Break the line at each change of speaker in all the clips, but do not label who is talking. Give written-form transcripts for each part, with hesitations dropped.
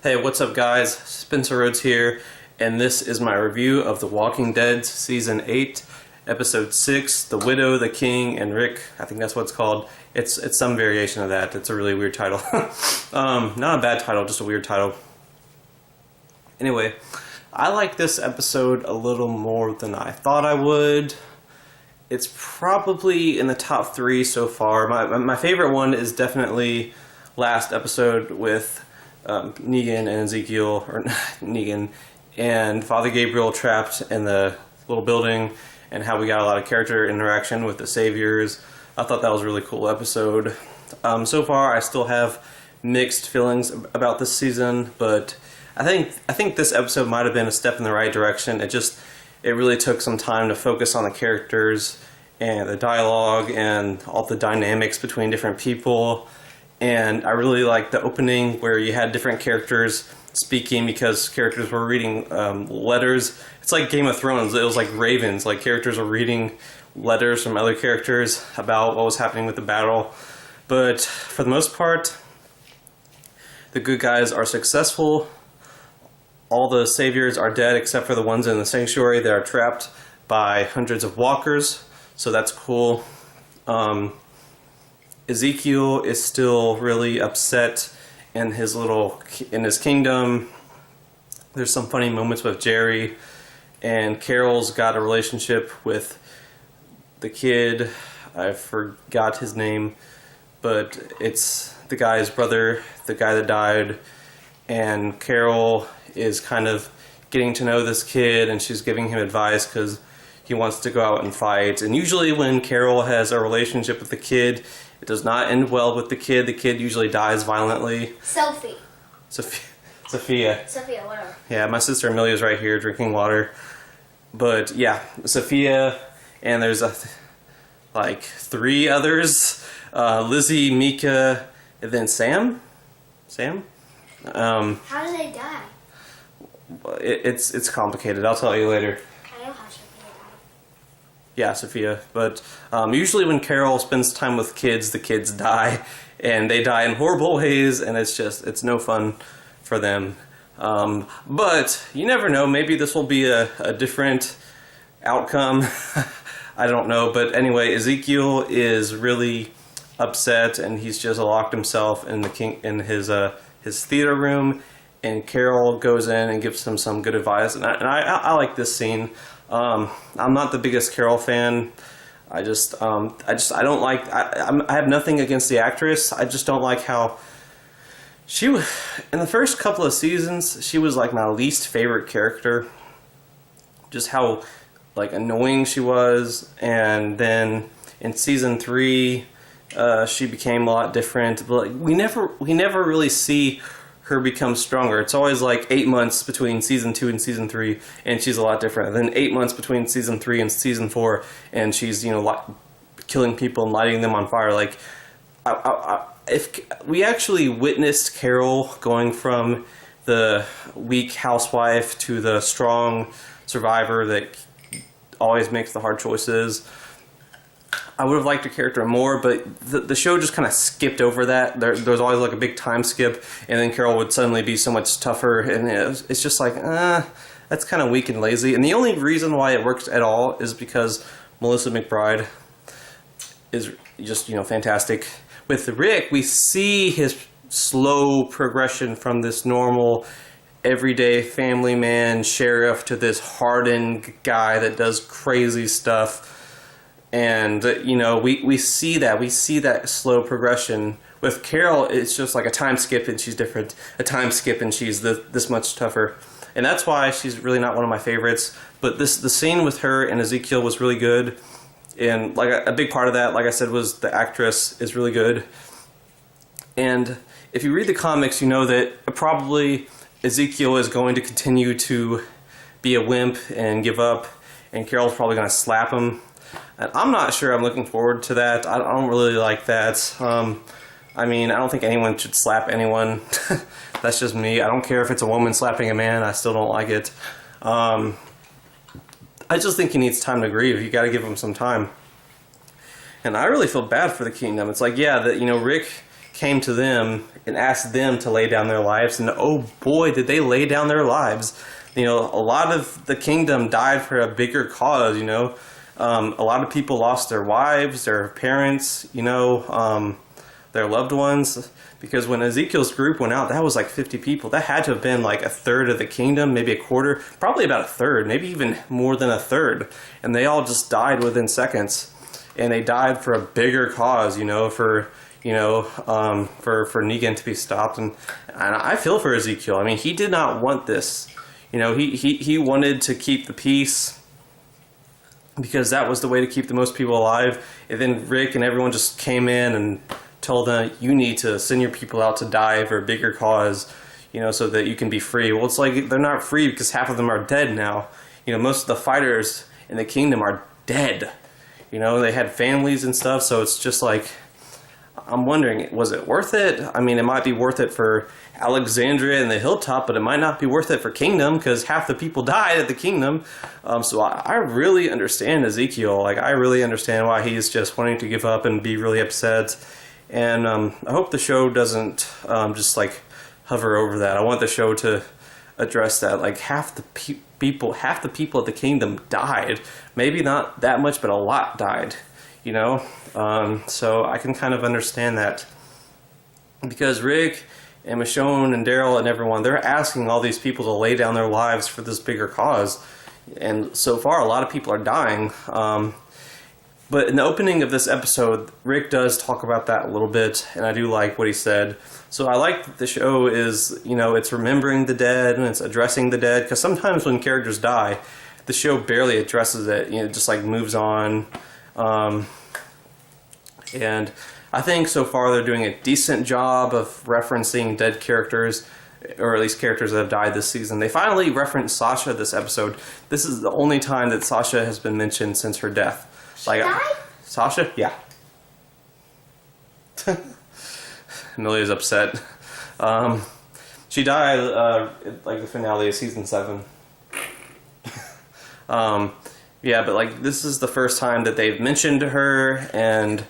Hey, what's up guys? Spencer Rhodes here, and this is my review of The Walking Dead Season 8, Episode 6, The Widow, the King, and Rick. I think that's what it's called. It's some variation of that. It's a really weird title. Not a bad title, just a weird title. Anyway, I like this episode a little more than I thought I would. It's probably in the top 3 so far. My favorite one is definitely last episode with Negan and Ezekiel, or Negan and Father Gabriel trapped in the little building, and how we got a lot of character interaction with the Saviors. I thought that was a really cool episode. So far, I still have mixed feelings about this season, but I think this episode might have been a step in the right direction. It really took some time to focus on the characters and the dialogue and all the dynamics between different people. And I really liked the opening where you had different characters speaking because characters were reading letters. It's like Game of Thrones. It was like ravens. Like characters were reading letters from other characters about what was happening with the battle. But for the most part, the good guys are successful. All the saviors are dead except for the ones in the sanctuary that are trapped by hundreds of walkers. So that's cool. Ezekiel is still really upset in his kingdom. There's some funny moments with Jerry, and Carol's got a relationship with the kid. I forgot his name, but it's the guy's brother, the guy that died, and Carol is kind of getting to know this kid, and she's giving him advice because he wants to go out and fight. And usually when Carol has a relationship with the kid, it does not end well with the kid. The kid usually dies violently.
Sophia.
Sophia,
whatever.
Yeah, my sister Amelia's right here drinking water. But yeah, Sophia, and there's like 3 others. Lizzie, Mika, and then Sam?
How do they die?
It's complicated. I'll tell you later.
I know how Sophia died.
Yeah, Sophia. But usually when Carol spends time with kids, the kids die. And they die in horrible ways, and it's no fun for them. But you never know. Maybe this will be a different outcome. I don't know. But anyway, Ezekiel is really upset, and he's just locked himself in his theater room. And Carol goes in and gives him some good advice, and I like this scene. I'm not the biggest Carol fan. I don't like. I have nothing against the actress. I just don't like how in the first couple of seasons she was like my least favorite character. Just how like annoying she was, and then in season 3, she became a lot different. But like, we never really see her become stronger. It's always like 8 months between season 2 and season 3, and she's a lot different. And then 8 months between season 3 and season 4, and she's killing people and lighting them on fire. Like, if we actually witnessed Carol going from the weak housewife to the strong survivor that always makes the hard choices, I would have liked her character more, but the show just kind of skipped over that. There's always like a big time skip, and then Carol would suddenly be so much tougher, and it's just like, that's kind of weak and lazy. And the only reason why it works at all is because Melissa McBride is just, fantastic. With Rick, we see his slow progression from this normal, everyday family man, sheriff, to this hardened guy that does crazy stuff. And, we see that slow progression. With Carol, it's just like a time skip and she's different. A time skip and she's this much tougher. And that's why she's really not one of my favorites. But the scene with her and Ezekiel was really good. And like a big part of that, like I said, was the actress is really good. And if you read the comics, you know that probably Ezekiel is going to continue to be a wimp and give up. And Carol's probably going to slap him. And I'm not sure I'm looking forward to that. I don't really like that. I don't think anyone should slap anyone. That's just me. I don't care if it's a woman slapping a man. I still don't like it. I just think he needs time to grieve. You got to give him some time. And I really feel bad for the kingdom. It's like, yeah, Rick came to them and asked them to lay down their lives, and oh boy, did they lay down their lives. You know, a lot of the kingdom died for a bigger cause, you know. A lot of people lost their wives, their parents, you know, their loved ones. Because when Ezekiel's group went out, that was like 50 people. That had to have been like a third of the kingdom, maybe a quarter, probably about a third, maybe even more than a third. And they all just died within seconds. And they died for a bigger cause, you know, for Negan to be stopped. And I feel for Ezekiel. I mean, he did not want this. You know, he wanted to keep the peace because that was the way to keep the most people alive. And then Rick and everyone just came in and told them, you need to send your people out to die for a bigger cause, you know, so that you can be free. Well, it's like they're not free because half of them are dead now. You know, most of the fighters in the kingdom are dead. You know, they had families and stuff, so it's just like, I'm wondering, was it worth it? I mean, it might be worth it for Alexandria and the Hilltop, but it might not be worth it for Kingdom because half the people died at the Kingdom. So I really understand Ezekiel. Like, I really understand why he's just wanting to give up and be really upset. And I hope the show doesn't just like hover over that. I want the show to address that. Like, half the people at the Kingdom died. Maybe not that much, but a lot died. You know, so I can kind of understand that because Rick and Michonne and Daryl and everyone, they're asking all these people to lay down their lives for this bigger cause, and so far a lot of people are dying. But in the opening of this episode, Rick does talk about that a little bit, and I do like what he said. So I like that the show is, you know, it's remembering the dead and it's addressing the dead, because sometimes when characters die, the show barely addresses it. You know, it just like moves on. And I think so far they're doing a decent job of referencing dead characters, or at least characters that have died this season. They finally referenced Sasha this episode. This is the only time that Sasha has been mentioned since her death.
She died?
Sasha? Yeah. Amelia's upset. She died like the finale of season 7. Yeah, but like this is the first time that they've mentioned her, and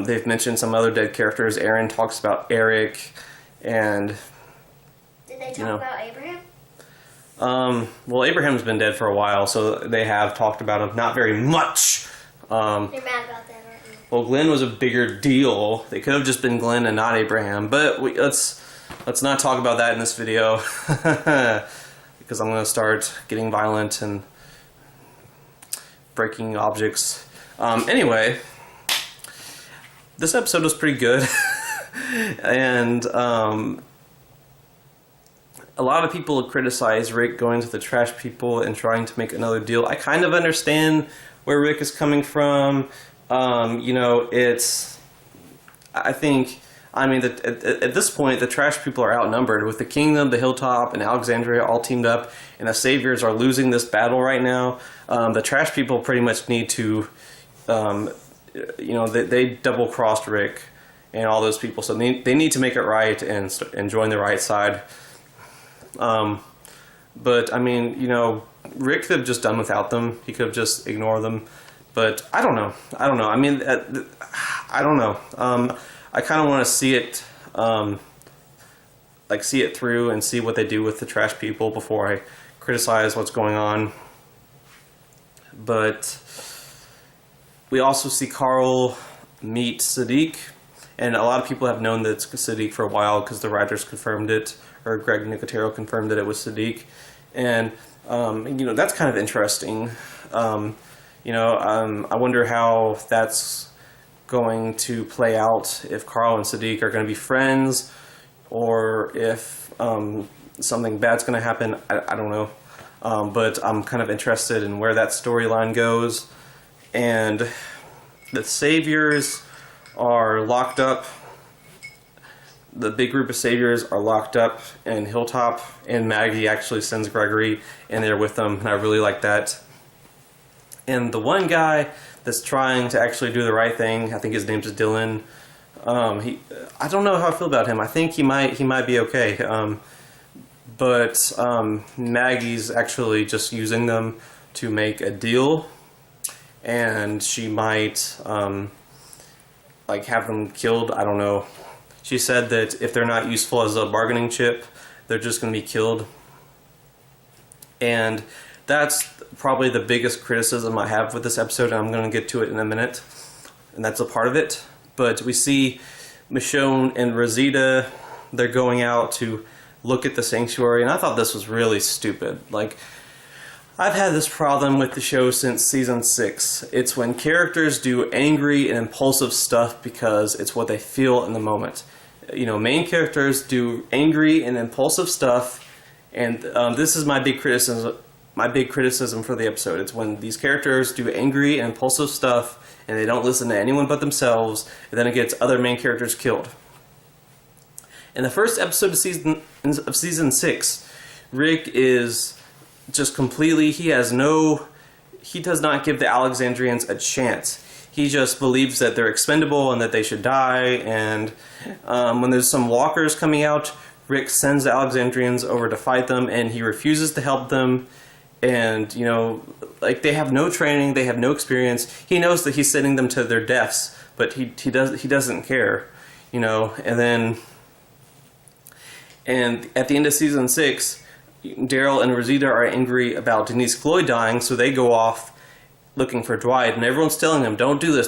they've mentioned some other dead characters. Aaron talks about Eric, and
Did they talk about Abraham?
Well, Abraham's been dead for a while, so they have talked about him. Not very much.
You're mad about that, aren't you?
Well, Glenn was a bigger deal. They could have just been Glenn and not Abraham, but let's not talk about that in this video because I'm going to start getting violent and breaking objects. Anyway, this episode was pretty good, and a lot of people criticize Rick going to the trash people and trying to make another deal. I kind of understand where Rick is coming from. You know, I mean, at this point, the trash people are outnumbered. With the Kingdom, the Hilltop, and Alexandria all teamed up, and the Saviors are losing this battle right now. The trash people pretty much need to, you know, they double-crossed Rick and all those people, so they need to make it right and join the right side. But, I mean, you know, Rick could have just done without them. He could have just ignored them. But I don't know. I mean, I don't know. I kind of want to see it, like see it through and see what they do with the trash people before I criticize what's going on. But we also see Carl meet Siddiq, and a lot of people have known that it's Siddiq for a while because the writers confirmed it, or Greg Nicotero confirmed that it was Siddiq, and you know, that's kind of interesting. You know, I wonder how that's going to play out, if Carl and Siddiq are going to be friends, or if something bad's going to happen. I don't know. But I'm kind of interested in where that storyline goes. And the Saviors are locked up. The big group of Saviors are locked up in Hilltop, and Maggie actually sends Gregory in there with them, and I really like that. And the one guy that's trying to actually do the right thing, I think his name is Dylan. I don't know how I feel about him. I think he might be okay. But Maggie's actually just using them to make a deal, and she might like have them killed. I don't know. She said that if they're not useful as a bargaining chip, they're just going to be killed. And that's probably the biggest criticism I have with this episode, and I'm going to get to it in a minute. And that's a part of it. But we see Michonne and Rosita, they're going out to look at the sanctuary, and I thought this was really stupid. Like, I've had this problem with the show since season 6. It's when characters do angry and impulsive stuff because it's what they feel in the moment. You know, main characters do angry and impulsive stuff, and this is my big criticism. My big criticism for the episode. It's when these characters do angry and impulsive stuff, and they don't listen to anyone but themselves, and then it gets other main characters killed. In the first episode of season 6, Rick is just completely, he does not give the Alexandrians a chance. He just believes that they're expendable and that they should die, and when there's some walkers coming out, Rick sends the Alexandrians over to fight them, and he refuses to help them, and, you know, like, they have no training, they have no experience. He knows that he's sending them to their deaths, but he doesn't care, you know, and at the end of season 6, Daryl and Rosita are angry about Denise Cloyd dying, so they go off looking for Dwight, and everyone's telling them, don't do this,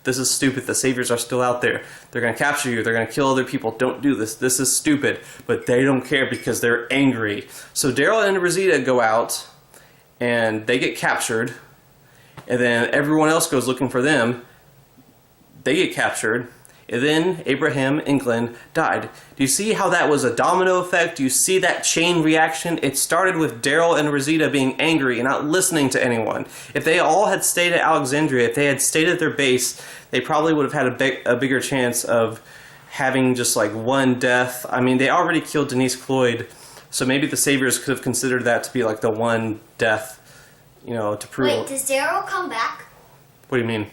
this is stupid, the Saviors are still out there, they're going to capture you, they're going to kill other people, don't do this is stupid, but they don't care because they're angry. So Daryl and Rosita go out, and they get captured, and then everyone else goes looking for them, they get captured, and then Abraham and Glenn died. Do you see how that was a domino effect? Do you see that chain reaction? It started with Daryl and Rosita being angry and not listening to anyone. If they all had stayed at Alexandria, if they had stayed at their base, they probably would have had a bigger chance of having just like one death. I mean, they already killed Denise Cloyd, so maybe the Saviors could have considered that to be like the one death, you know, to prove.
Wait, does Daryl come back?
What do you mean?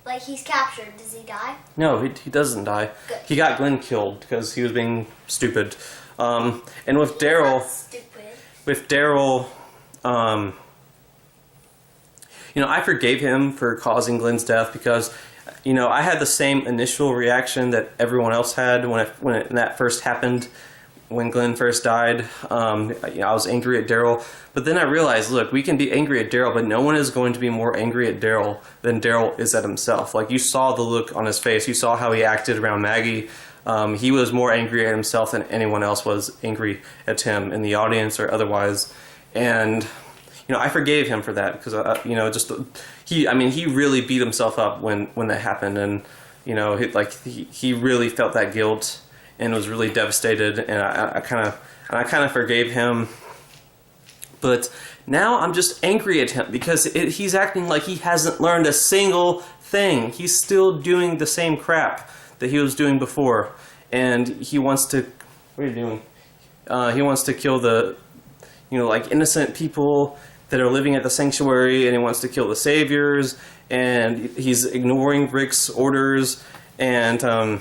Like, he's captured. Does he die?
No, he doesn't die.
Good.
He got Glenn killed because he was being stupid. And with Daryl, you know, I forgave him for causing Glenn's death because, you know, I had the same initial reaction that everyone else had when that first happened. When Glenn first died, I was angry at Daryl. But then I realized, look, we can be angry at Daryl, but no one is going to be more angry at Daryl than Daryl is at himself. Like, you saw the look on his face. You saw how he acted around Maggie. He was more angry at himself than anyone else was angry at him in the audience or otherwise. And, you know, I forgave him for that because, you know, he really beat himself up when that happened. And, you know, he really felt that guilt and was really devastated, and I kind of forgave him. But now I'm just angry at him because he's acting like he hasn't learned a single thing. He's still doing the same crap that he was doing before, and he wants to. What are you doing? He wants to kill the, you know, like innocent people that are living at the sanctuary, and he wants to kill the Saviors, and he's ignoring Rick's orders, and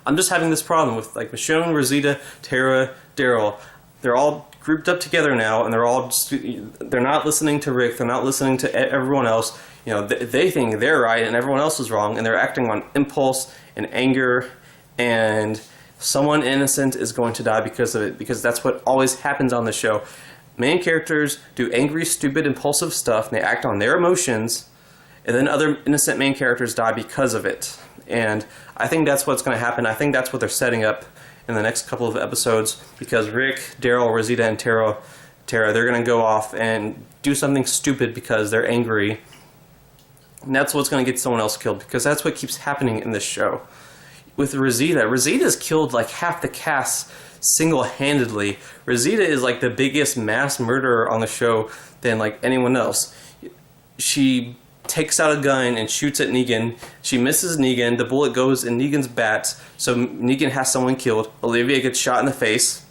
I'm just having this problem with, like, Michonne, Rosita, Tara, Daryl. They're all grouped up together now, and they're not listening to Rick. They're not listening to everyone else. You know, they think they're right and everyone else is wrong, and they're acting on impulse and anger, and someone innocent is going to die because of it, because that's what always happens on the show. Main characters do angry, stupid, impulsive stuff, and they act on their emotions, and then other innocent main characters die because of it. And I think that's what's going to happen. I think that's what they're setting up in the next couple of episodes, because Rick, Daryl, Rosita, and Tara, they're going to go off and do something stupid because they're angry. And that's what's going to get someone else killed, because that's what keeps happening in this show. With Rosita's killed like half the cast single-handedly. Rosita is like the biggest mass murderer on the show than like anyone else. She takes out a gun and shoots at Negan. She misses Negan. The bullet goes in Negan's bat, so Negan has someone killed. Olivia gets shot in the face.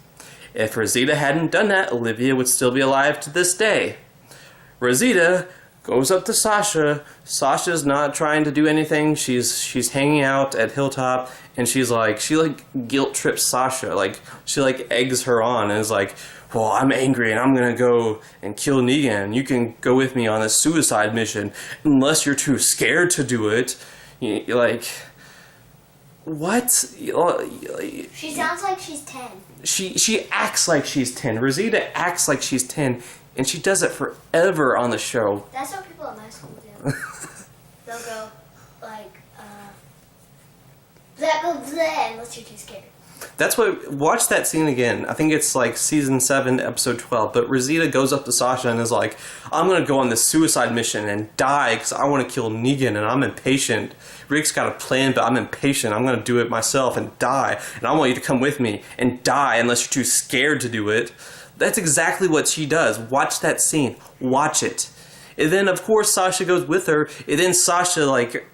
If Rosita hadn't done that, Olivia would still be alive to this day. Rosita goes up to Sasha. Sasha's not trying to do anything. She's hanging out at Hilltop, and she guilt trips Sasha. Like, she eggs her on and is like, well, I'm angry and I'm gonna go and kill Negan. You can go with me on this suicide mission unless you're too scared to do it. what?
She sounds like she's 10.
She acts like she's 10. Rosita acts like she's 10, and she does it forever on the show.
That's what people at my school do. They'll go like, blah, blah, blah, unless you're too scared.
That's what. Watch that scene again. I think it's like season 7, episode 12. But Rosita goes up to Sasha and is like, "I'm gonna go on this suicide mission and die because I want to kill Negan and I'm impatient. Rick's got a plan, but I'm impatient. I'm gonna do it myself and die. And I want you to come with me and die unless you're too scared to do it." That's exactly what she does. Watch that scene. Watch it. And then of course Sasha goes with her. And then Sasha like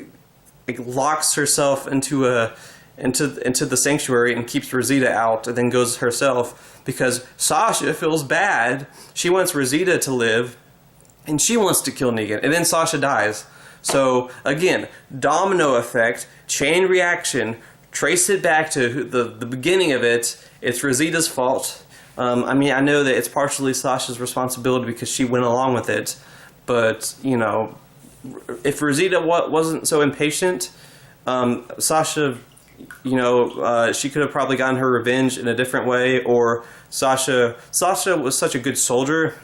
locks herself into the sanctuary and keeps Rosita out, and then goes herself because Sasha feels bad. She wants Rosita to live, and she wants to kill Negan, and then Sasha dies. So again, domino effect, chain reaction. Trace it back to the beginning of it. It's Rosita's fault. I mean, I know that it's partially Sasha's responsibility because she went along with it, but you know, if Rosita wasn't so impatient, Sasha, you know, she could have probably gotten her revenge in a different way. Or Sasha was such a good soldier.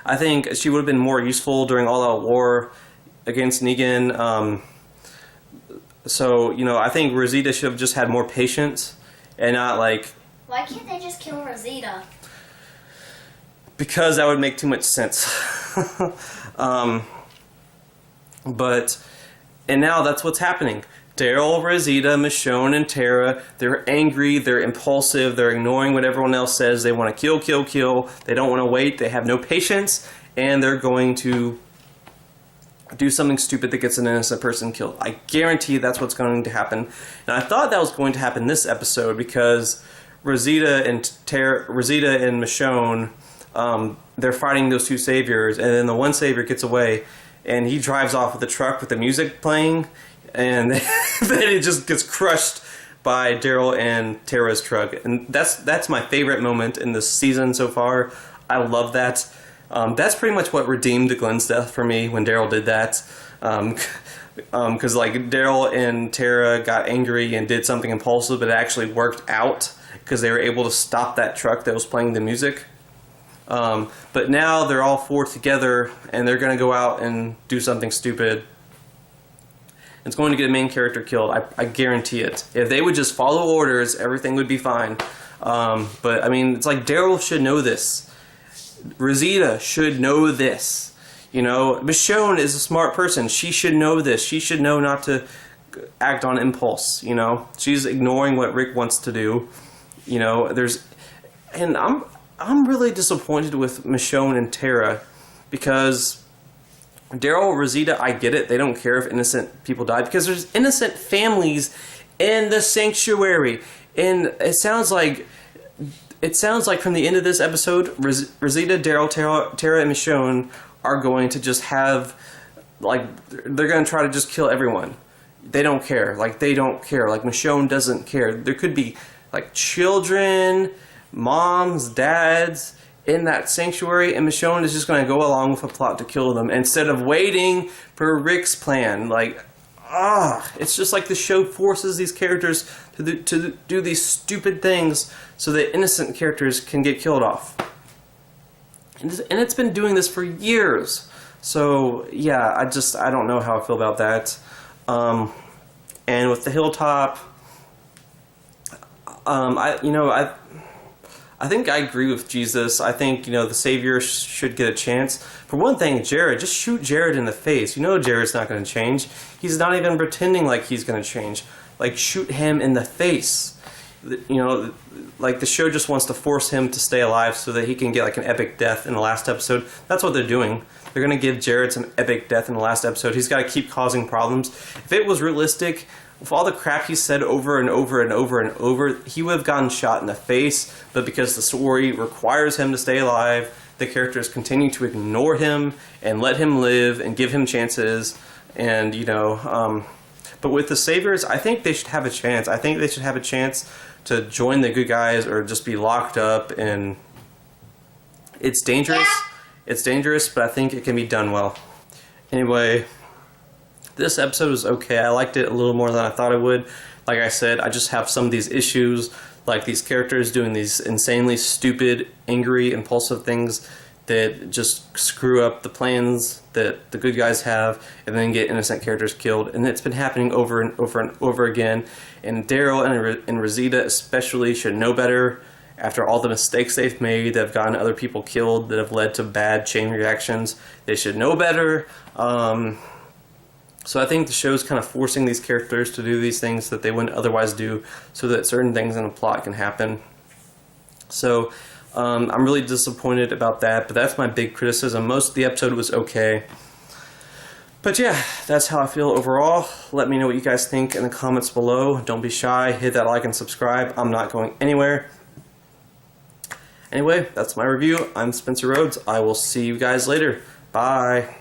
I think she would have been more useful during All Out War against Negan. So, you know, I think Rosita should have just had more patience and not like...
Why can't they just kill Rosita?
Because that would make too much sense. And now that's what's happening. Daryl, Rosita, Michonne, and Tara, they're angry, they're impulsive, they're ignoring what everyone else says. They want to kill, kill, kill. They don't want to wait. They have no patience, and they're going to do something stupid that gets an innocent person killed. I guarantee that's what's going to happen. And I thought that was going to happen this episode because Rosita and Michonne, they're fighting those two saviors, and then the one savior gets away, and he drives off with the truck with the music playing, and then it just gets crushed by Daryl and Tara's truck. And that's my favorite moment in this season so far. I love that. That's pretty much what redeemed Glenn's death for me when Daryl did that. Because like Daryl and Tara got angry and did something impulsive, but it actually worked out because they were able to stop that truck that was playing the music. But now they're all four together, and they're going to go out and do something stupid. It's going to get a main character killed. I guarantee it. If they would just follow orders, everything would be fine. But, I mean, it's like Daryl should know this. Rosita should know this. You know, Michonne is a smart person. She should know this. She should know not to act on impulse, you know. She's ignoring what Rick wants to do. You know, and I'm really disappointed with Michonne and Tara because Daryl, Rosita, I get it. They don't care if innocent people die because there's innocent families in the sanctuary. And it sounds like from the end of this episode, Rosita, Daryl, Tara, and Michonne are going to just have, like, they're going to try to just kill everyone. They don't care. Like, they don't care. Like, Michonne doesn't care. There could be, like, children, moms, dads in that sanctuary, and Michonne is just going to go along with a plot to kill them instead of waiting for Rick's plan. Like, it's just like the show forces these characters to do these stupid things so that innocent characters can get killed off. And it's been doing this for years. So, yeah, I don't know how I feel about that. And with the Hilltop, I think I agree with Jesus. I think, you know, the Savior should get a chance. For one thing, Jared, just shoot Jared in the face. You know Jared's not going to change. He's not even pretending like he's going to change. Like, shoot him in the face. You know, like the show just wants to force him to stay alive so that he can get like an epic death in the last episode. That's what they're doing. They're going to give Jared some epic death in the last episode. He's got to keep causing problems. If it was realistic, with all the crap he said over and over and over and over, he would have gotten shot in the face. But because the story requires him to stay alive, the characters continue to ignore him and let him live and give him chances. And, you know, but with the Saviors, I think they should have a chance. I think they should have a chance to join the good guys or just be locked up. And it's dangerous.
Yeah.
It's dangerous, but I think it can be done well. Anyway, This episode was okay. I liked it a little more than I thought I would. Like I said, I just have some of these issues, like these characters doing these insanely stupid, angry, impulsive things that just screw up the plans that the good guys have and then get innocent characters killed. And it's been happening over and over and over again. And Daryl and Rosita especially should know better after all the mistakes they've made that have gotten other people killed, that have led to bad chain reactions. They should know better. So I think the show's kind of forcing these characters to do these things that they wouldn't otherwise do so that certain things in the plot can happen. So I'm really disappointed about that, but that's my big criticism. Most of the episode was okay. But yeah, that's how I feel overall. Let me know what you guys think in the comments below. Don't be shy. Hit that like and subscribe. I'm not going anywhere. Anyway, that's my review. I'm Spencer Rhodes. I will see you guys later. Bye.